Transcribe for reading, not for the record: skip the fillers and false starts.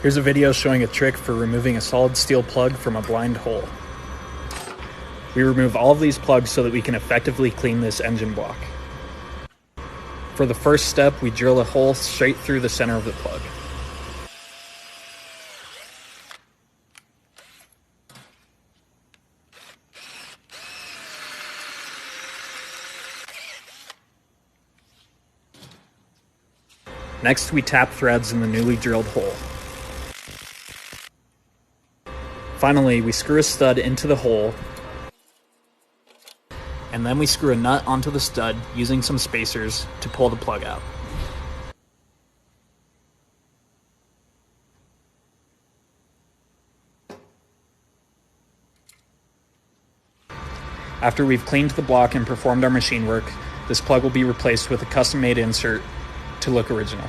Here's a video showing a trick for removing a solid steel plug from a blind hole. We remove all of these plugs so that we can effectively clean this engine block. For the first step, we drill a hole straight through the center of the plug. Next, we tap threads in the newly drilled hole. Finally, we screw a stud into the hole, and then we screw a nut onto the stud using some spacers to pull the plug out. After we've cleaned the block and performed our machine work, this plug will be replaced with a custom-made insert to look original.